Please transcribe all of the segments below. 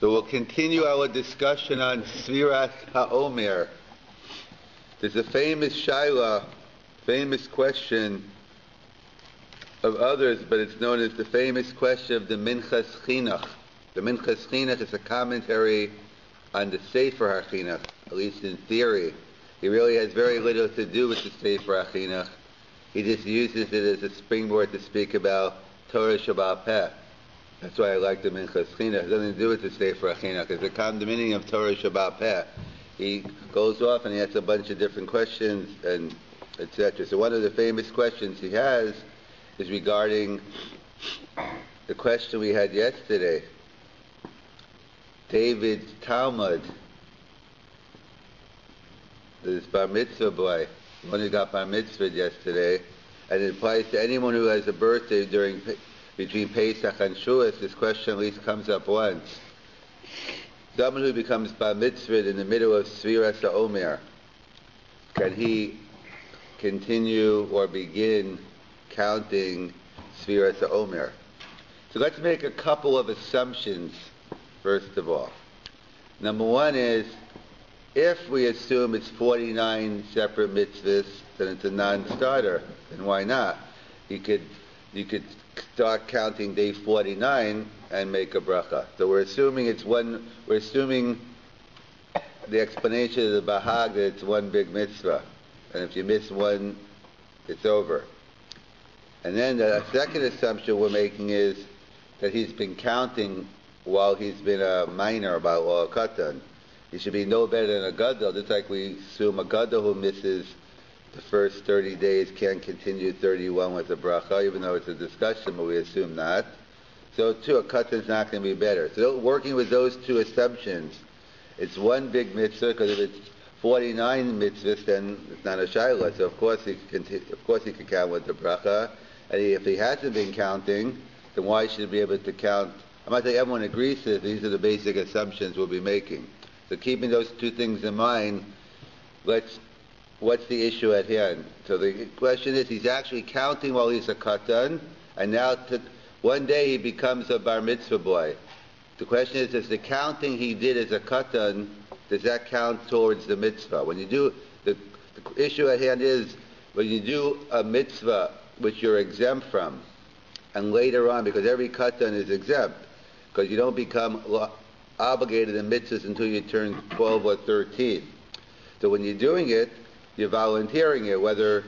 So we'll continue our discussion on Sefiras Haomer. There's a famous shaila, famous question of others, but it's known as the famous question of the Minchas Chinuch. The Minchas Chinuch is a commentary on the Sefiras Haomer, at least in theory. He really has very little to do with the Sefiras Haomer. He just uses it as a springboard to speak about Torah Shabbat Peh. That's why I like the Minchas Chinuch. It has nothing to do with the Sefiras Haomer. It's a condominium of Torah Shabbat Peh. He goes off and he asks a bunch of different questions and etc. So one of the famous questions he has is regarding the question we had yesterday. David's Talmud, this Bar Mitzva boy, the one who got Bar Mitzvah yesterday, and it applies to anyone who has a birthday between Pesach and Shavuos. This question at least comes up once. Someone who becomes Bar Mitzvah in the middle of Sefiras Haomer, can he continue or begin counting Sefiras Haomer? So let's make a couple of assumptions, first of all. Number one is, if we assume it's 49 separate mitzvahs, then it's a non-starter. Then why not? You could start counting day 49 and make a bracha. So we're assuming we're assuming the explanation of the Bahag that it's one big mitzvah. And if you miss one, it's over. And then the second assumption we're making is that he's been counting while he's been a minor, about or a katan. He should be no better than a gadol, just like we assume a gadol who misses the first 30 days can't continue 31 with a bracha, even though it's a discussion, but we assume not. So too, a katan's not going to be better. So working with those two assumptions, it's one big mitzvah, because if it's 49 mitzvahs, then it's not a shaila. So of course he can count with the bracha. And if he hasn't been counting, then why should he be able to count? I'm not saying everyone agrees that these are the basic assumptions we'll be making. So keeping those two things in mind, what's the issue at hand? So the question is, he's actually counting while he's a katan, and now one day he becomes a bar mitzvah boy. The question is, does the counting he did as a katan, does that count towards the mitzvah? When you do, the issue at hand is, when you do a mitzvah which you're exempt from, and later on, because every katan is exempt, because you don't become obligated in mitzvahs until you turn 12 or 13. So when you're doing it, you're volunteering it, whether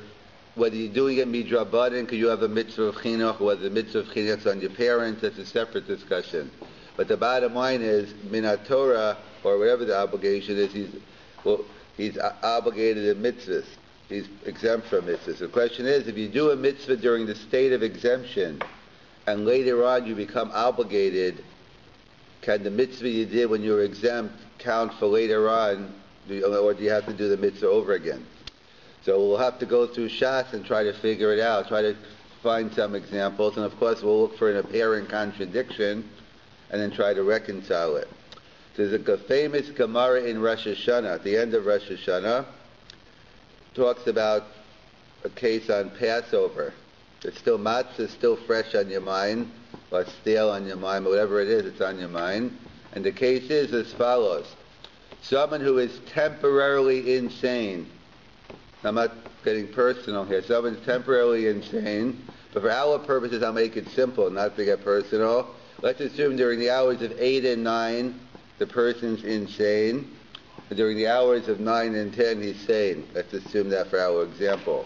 you're doing it midrabanan because you have a mitzvah of chinuch, or whether the mitzvah of chinuch is on your parents, that's a separate discussion. But the bottom line is, minat Torah, or whatever the obligation is, he's obligated in mitzvahs. He's exempt from mitzvahs. The question is, if you do a mitzvah during the state of exemption, and later on you become obligated, can the mitzvah you did when you were exempt count for later on, or do you have to do the mitzvah over again? So we'll have to go through Shas and try to figure it out, try to find some examples, and of course we'll look for an apparent contradiction and then try to reconcile it. There's a famous Gemara in Rosh Hashanah, at the end of Rosh Hashanah, talks about a case on Passover. It's still matzah, still fresh on your mind, or stale on your mind, but whatever it is, it's on your mind. And the case is as follows. Someone who is temporarily insane, I'm not getting personal here, someone's temporarily insane, but for our purposes I'll make it simple, not to get personal. Let's assume during the hours of 8 and 9 the person's insane, and during the hours of 9 and 10 he's sane. Let's assume that for our example.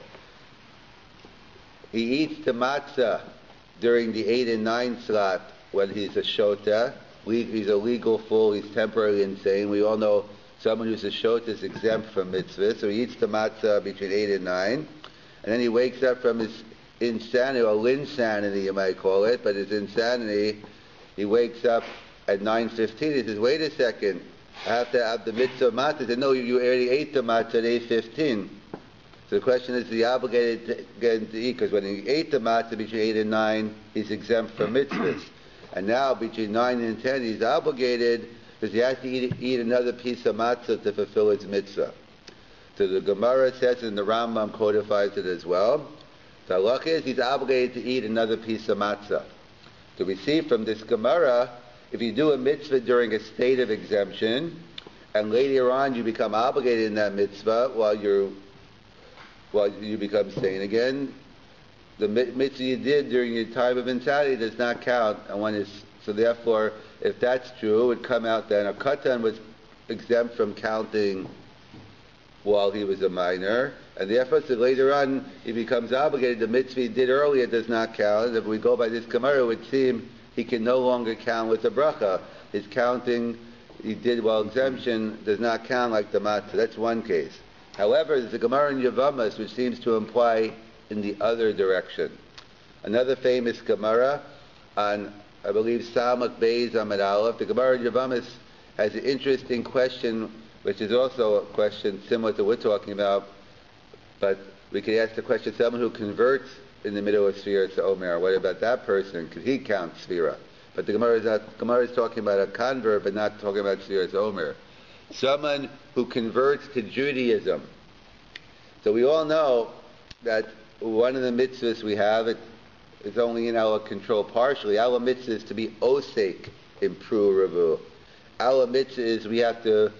He eats the matzah during the 8 and 9 slot when he's a shota. He's a legal fool, he's temporarily insane. We all know someone who's a shota is exempt from mitzvah, so he eats the matzah between 8 and 9. And then he wakes up from his insanity, or linsanity you might call it, but his insanity, he wakes up at 9:15. He says, wait a second, I have to have the mitzvah matzah. He said, no, you already ate the matzah at 8:15. So the question is he obligated to get him to eat? Because when he ate the matzah between 8 and 9, he's exempt from mitzvahs. And now between 9 and 10, he's obligated because he has to eat another piece of matzah to fulfill his mitzvah. So the Gemara says, and the Rambam codifies it as well, the halakha is he's obligated to eat another piece of matzah. So we see from this Gemara if you do a mitzvah during a state of exemption, and later on you become obligated in that mitzvah while you become sane again, the mitzvah you did during your time of insanity does not count. So therefore, if that's true, it would come out then a katan was exempt from counting while he was a minor, and therefore so later on he becomes obligated. The mitzvah he did earlier does not count. If we go by this Gemara, it would seem he can no longer count with the bracha. His counting he did while exemption does not count like the matzah. That's one case. However, there's a Gemara in Yavamas which seems to imply in the other direction. Another famous Gemara on, I believe, Salmak Beis Amid Aleph. The Gemara in Yavamas has an interesting question, which is also a question similar to what we're talking about, but we could ask the question, someone who converts in the middle of Sefiras Haomer, what about that person? Could he count Sefira? But the Gemara is talking about a convert, but not talking about Sefiras Haomer. Someone who converts to Judaism. So we all know that one of the mitzvahs we have, it's only in our control partially. Our mitzvah is to be osek in pru revu. Our mitzvah is we have to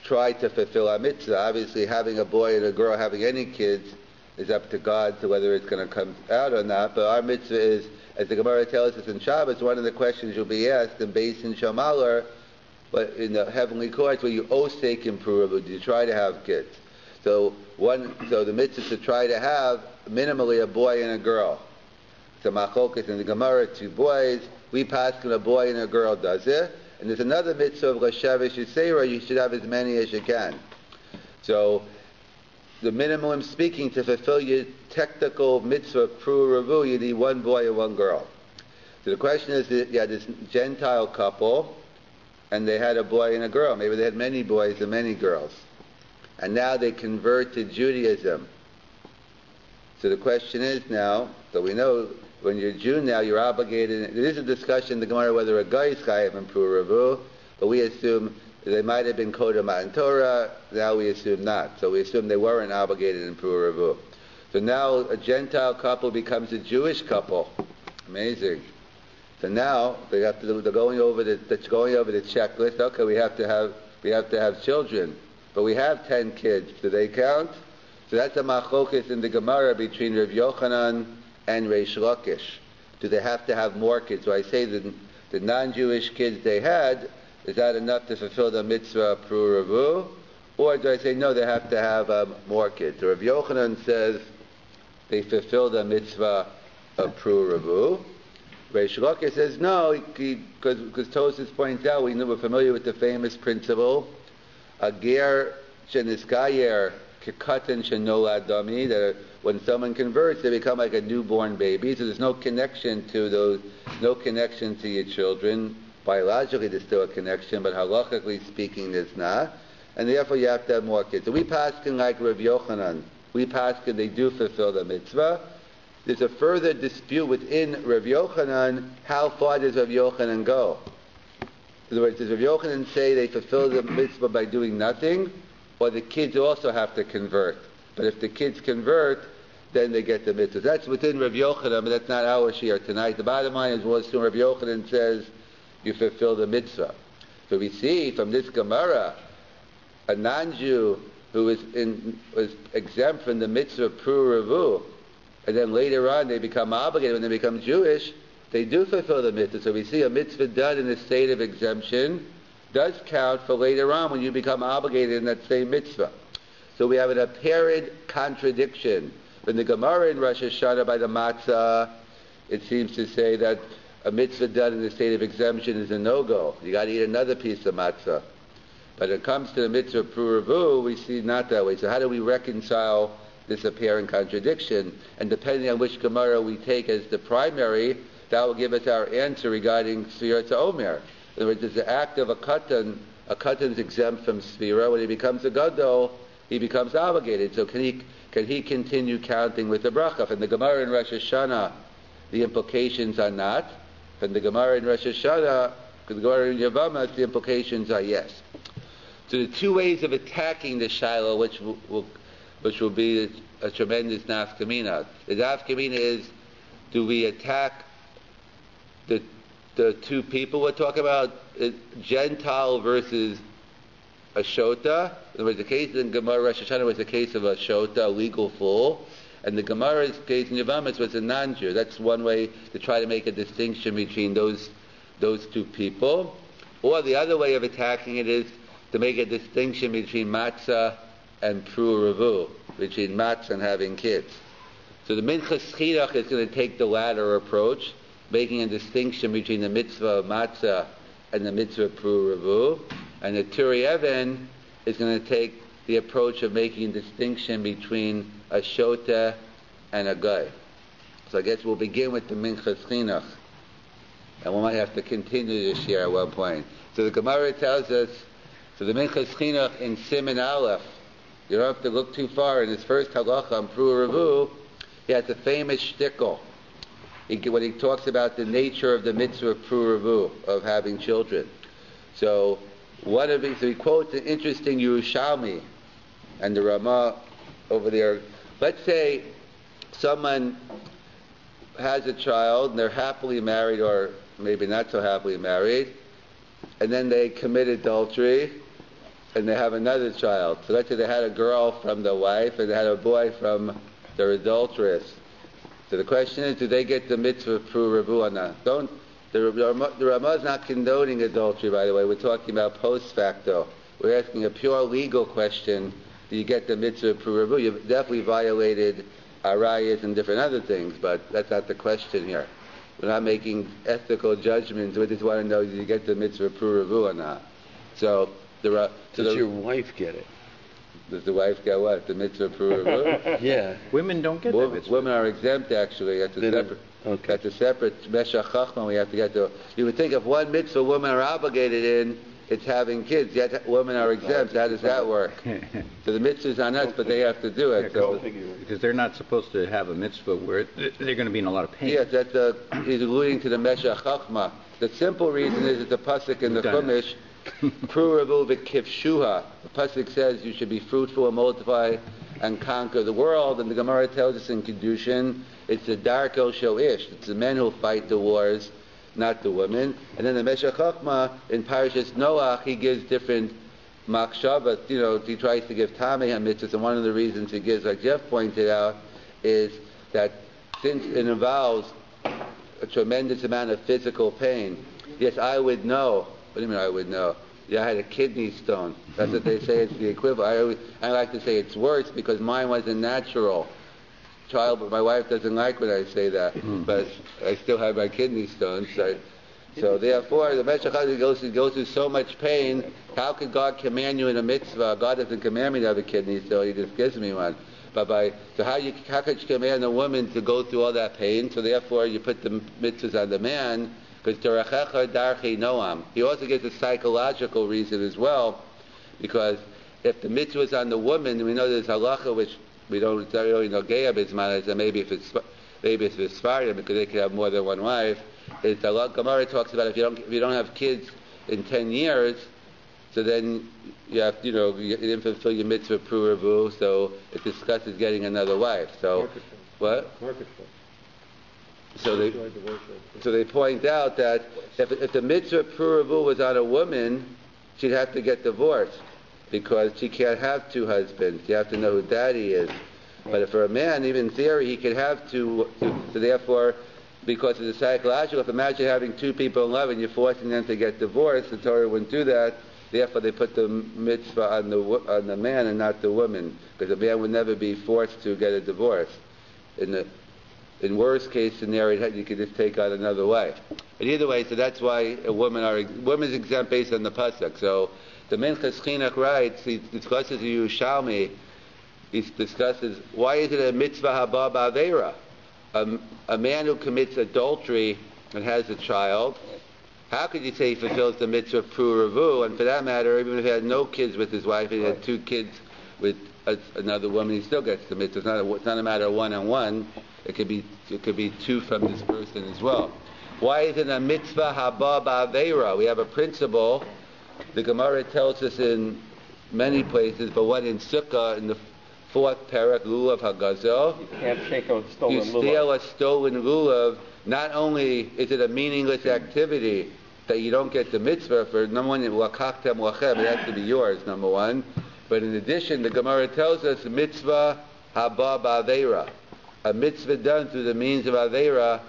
try to fulfill our mitzvah. Obviously, having a boy and a girl, having any kids, is up to God to whether it's going to come out or not. But our mitzvah is, as the Gemara tells us in Shabbos, one of the questions you'll be asked in Beis in Shamalar, but in the heavenly courts, where you osek in pru revu, do you try to have kids? So the mitzvah is to try to have minimally a boy and a girl. So machokas in the Gemara, 2 boys. We pass when a boy and a girl does it. And there's another mitzvah of Lashavish Yisera, you should have as many as you can. So the minimum speaking, to fulfill your technical mitzvah pru revu, you need 1 boy and 1 girl. So the question is, you had this Gentile couple, and they had a boy and a girl. Maybe they had many boys and many girls. And now they convert to Judaism. So the question is now, so we know when you're a Jew now, you're obligated. There is a discussion in the Gemara whether a guy is chayav in pru revu, but we assume they might have been kodem matan Torah. Now we assume not. So we assume they weren't obligated in pru revu. So now a Gentile couple becomes a Jewish couple. Amazing. So now they're going over the checklist. Okay, we have to have children, but we have 10 kids. Do they count? So that's a machlokas in the Gemara between Rav Yochanan and Reish Lakish. Do they have to have more kids? So I say the non-Jewish kids they had, is that enough to fulfill the mitzvah pru revu? Or do I say no, they have to have more kids? So Rav Yochanan says they fulfill the mitzvah of pru revu. Reish Lakish says no, because Tosfos points out, we're familiar with the famous principle, a ger sheniskayer kekatan shenolad dami, that when someone converts, they become like a newborn baby. So there's no connection to your children. Biologically, there's still a connection, but halachically speaking, there's not. And therefore, you have to have more kids. So we paskin like Rav Yochanan. We paskin they do fulfill the mitzvah. There's a further dispute within Rav Yochanan. How far does Rav Yochanan go? In other words, does Rav Yochanan say they fulfill the mitzvah by doing nothing, or the kids also have to convert? But if the kids convert, then they get the mitzvah. That's within Rav Yochanan, but that's not our shir tonight. The bottom line is, we'll assume Rav Yochanan says you fulfill the mitzvah. So we see from this Gemara, a non-Jew who was exempt from the mitzvah of pru revu, and then later on they become obligated when they become Jewish, they do fulfill the mitzvah. So we see a mitzvah done in a state of exemption does count for later on when you become obligated in that same mitzvah. So we have an apparent contradiction. When the Gemara in Rosh Hashanah by the matzah, it seems to say that a mitzvah done in the state of exemption is a no-go. You got to eat another piece of matzah. But when it comes to the mitzvah of pru revu, we see not that way. So how do we reconcile this apparent contradiction? And depending on which Gemara we take as the primary, that will give us our answer regarding Sefiras Haomer. In other words, it's the act of a katan is exempt from Sefira. When he becomes a gadol, he becomes obligated. So can he continue counting with the bracha? From the Gemara in Rosh Hashanah, the implications are not. From the Gemara in Rosh Hashanah, the Gemara in Yavamas, the implications are yes. So the 2 ways of attacking the Shiloh, which will be a tremendous nafkamina. The nafkamina is, do we attack the the two people we're talking about, Gentile versus a shota. There was the case in Gemara Rosh Hashanah was the case of a shota, a legal fool, and the Gemara's case in Yevamos was a non-Jew. That's one way to try to make a distinction between those two people. Or the other way of attacking it is to make a distinction between matzah and pru revu, between matzah and having kids. So the Minchas Chinuch is going to take the latter approach, making a distinction between the mitzvah of matzah and the mitzvah of pru revu. And the Turi Even is going to take the approach of making a distinction between a shota and a guy. So I guess we'll begin with the Minchas Chinuch, and we might have to continue this year at one point. So the Gemara tells us, so the Minchas Chinuch in Siman Aleph, you don't have to look too far, in his first halacha on Pru Revu, he has a famous shtickle. When he talks about the nature of the mitzvah of Pru Revu, of having children. So he quotes an interesting Yerushalmi, and the Ramah over there. Let's say someone has a child, and they're happily married, or maybe not so happily married, and then they commit adultery, and they have another child. So let's say they had a girl from the wife, and they had a boy from their adulteress. So the question is, do they get the mitzvah of Pru Revu or not? The Ramah is not condoning adultery, by the way. We're talking about post facto. We're asking a pure legal question. Do you get the mitzvah of Pru Revu? You've definitely violated arayas and different other things, but that's not the question here. We're not making ethical judgments. We just want to know, do you get the mitzvah of Pru Revu or not? Does your wife get it? Does the wife get what? The mitzvah of Pru Revu? Yeah. Women don't get that mitzvah. Women are exempt, actually. That's a separate Meshach Chachma we have to get to. You would think if one mitzvah women are obligated in, it's having kids, yet women are exempt. How does that work? So the mitzvah is on us, but they have to do it. Because they're not supposed to have a mitzvah where they're going to be in a lot of pain. Yes, he's alluding to the Meshach Chachma. The simple reason is it's a pasuk in the Chumash, Pru Revu v'kivshuha. The pasuk says you should be fruitful and multiply and conquer the world, and the Gemara tells us in Kedushin, it's the Darko Shoish. It's the men who fight the wars, not the women. And then the Meshach Chachma in Parashas Noach, he gives different machshavas. He tries to give Tamei HaMitzvahs, and one of the reasons he gives, like Jeff pointed out, is that since it involves a tremendous amount of physical pain, yes, I would know. What do you mean I would know? Yeah, I had a kidney stone. That's what they say it's the equivalent. I like to say it's worse because mine wasn't natural. But my wife doesn't like when I say that. But I still have my kidney stones. So therefore, the Meshach goes through so much pain. How could God command you in a mitzvah? God doesn't command me to have a kidney stone. He just gives me one. So how could you command a woman to go through all that pain? So therefore, you put the mitzvahs on the man. Because Terechecha Darchei Noam. He also gives a psychological reason as well, because if the mitzvah is on the woman, we know there's halacha which we don't really know Geya Bisman, and maybe if it's Sfarim, because they could have more than one wife. It's the Gemara talks about if you don't have kids in 10 years, so then you have you didn't fulfill your mitzvah Pru Revu, so it discusses getting another wife. So what? So they point out that if the mitzvah Pru Revu was on a woman, she'd have to get divorced because she can't have two husbands. You have to know who daddy is. But if for a man, even in theory, he could have two. So therefore, because of the psychological, if imagine having two people in love and you're forcing them to get divorced, the Torah wouldn't do that. Therefore, they put the mitzvah on the man and not the woman, because a man would never be forced to get a divorce. In worst case scenario, you could just take on another wife. But either way, so that's why women's exempt based on the pasuk. So the Minchas Chinuch writes, he discusses the Yerushalmi. He discusses why is it a mitzvah haba ba'aveira? A man who commits adultery and has a child, how could you say he fulfills the mitzvah of Pru Revu? And for that matter, even if he had no kids with his wife, he had 2 kids with another woman, he still gets the mitzvah. It's not a matter of 1 and 1. It could be 2 from this person as well. Why is it a mitzvah haba ba'aveira? We have a principle. The Gemara tells us in many places, but one in Sukkah in the 4th parak lulav hagazel. You can't take a stolen lulav. You steal a stolen lulav not only is it a meaningless activity that you don't get the mitzvah for, number one, lakachtem lachem, it has to be yours, number one. But in addition, the Gemara tells us mitzvah haba ba'aveira. A mitzvah done through the means of aveira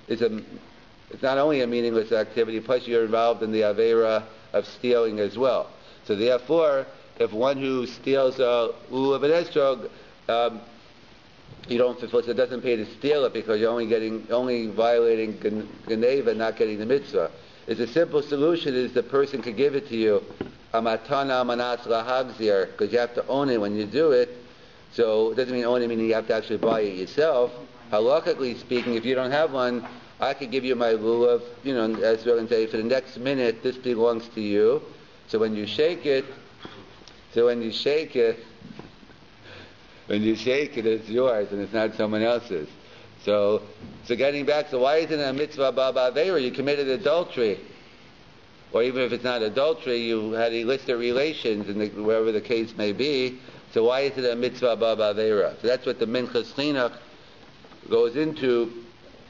it's not only a meaningless activity, plus you're involved in the aveira of stealing as well. So therefore, if one who steals a lulav and estrog, you don't fulfill, so it doesn't pay to steal it because you're only violating geneva, not getting the mitzvah. It's a simple solution is the person could give it to you, amatana manas lahagzir, because you have to own it when you do it. So it doesn't mean own it, meaning you have to actually buy it yourself. Halakhically speaking, if you don't have one, I could give you my lulav, as we're going to say, for the next minute, this belongs to you. So when you shake it, it's yours and it's not someone else's. So getting back, so why isn't it a mitzvah ba'aveira? You committed adultery. Or even if it's not adultery, you had illicit relations, wherever the case may be. So why is it a mitzvah ba'aveira? So that's what the Minchas Chinuch goes into.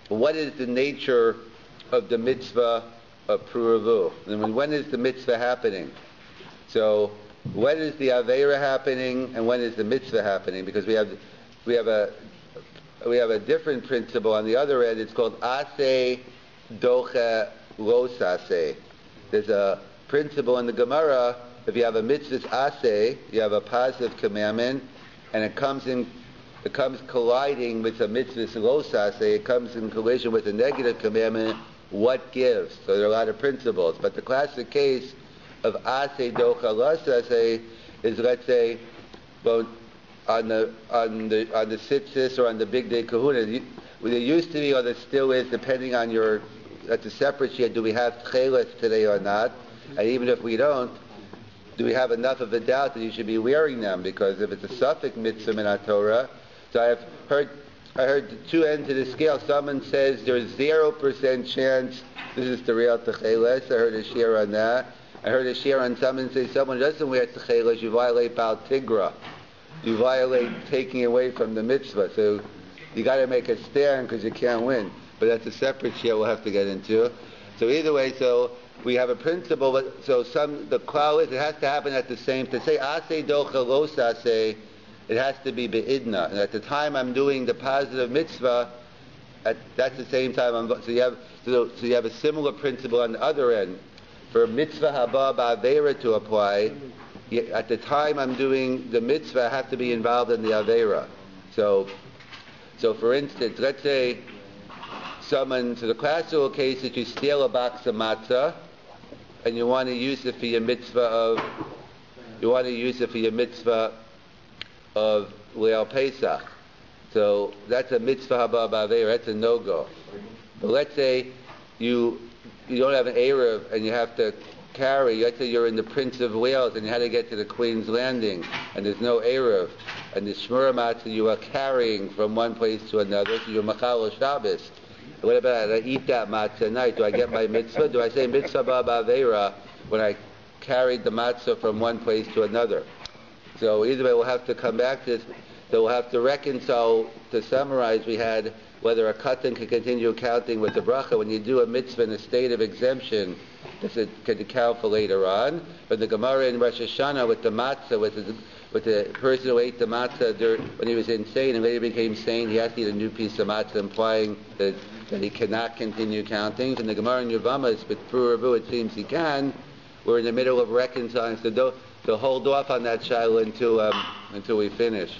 What is the nature of the mitzvah of Pruruvu? And when is the mitzvah happening? So when is the aveira happening and when is the mitzvah happening? Because we have a different principle on the other end. It's called ase doche los ase. There's a principle in the Gemara. If you have a mitzvah ase, you have a positive commandment, and it comes colliding with a mitzvah los ase. It comes in collision with a negative commandment. What gives? So there are a lot of principles, but the classic case of ase docha los ase is, let's say, well, on the tzitzis or on the big day kahuna, there used to be, or there still is, depending on that's a separate share, do we have tcheles today or not? And even if we don't, do we have enough of a doubt that you should be wearing them? Because if it's a suffix mitzvah in our Torah, so I heard the two ends of the scale. Someone says there's 0% chance this is the real tcheles. I heard a share on that. I heard a share on someone say someone who doesn't wear tcheles, you violate Baal Tigra. You violate taking away from the mitzvah. So you got to make a stand because you can't win. But that's a separate share we'll have to get into. So either way, so we have a principle. But so the klal is it has to happen at the same. To say ase docha los ase, it has to be beidna. And at the time I'm doing the positive mitzvah, that's the same time so you have a similar principle on the other end. For mitzvah haba ba'aveira to apply, at the time I'm doing the mitzvah, I have to be involved in the aveira. So for instance, let's say so the classical case is you steal a box of matzah, and you want to use it for your mitzvah of Leil Pesach. So that's a mitzvah haba ba'aveira, that's a no-go. But let's say you don't have an Erev and you have to carry, let's say you're in the Prince of Wales and you had to get to the Queen's Landing and there's no Erev and the Shmura Matzah you are carrying from one place to another, so you're Machal Shabbos. What about I eat that matzah at night? Do I get my mitzvah? Do I say mitzvah ba'aveira when I carried the matzah from one place to another? So either way we'll have to come back to this. So we'll have to reconcile, to summarize, we had whether a katan can continue counting with the bracha. When you do a mitzvah in a state of exemption, this can account for later on. But the Gemara in Rosh Hashanah with the matzah, with the person who ate the matzah when he was insane and later became sane, he has to eat a new piece of matzah, implying that he cannot continue counting. And the Gemara in Yevamos with Pruruvu, it seems he can. We're in the middle of reconciling, so hold off on that shiloh until we finish.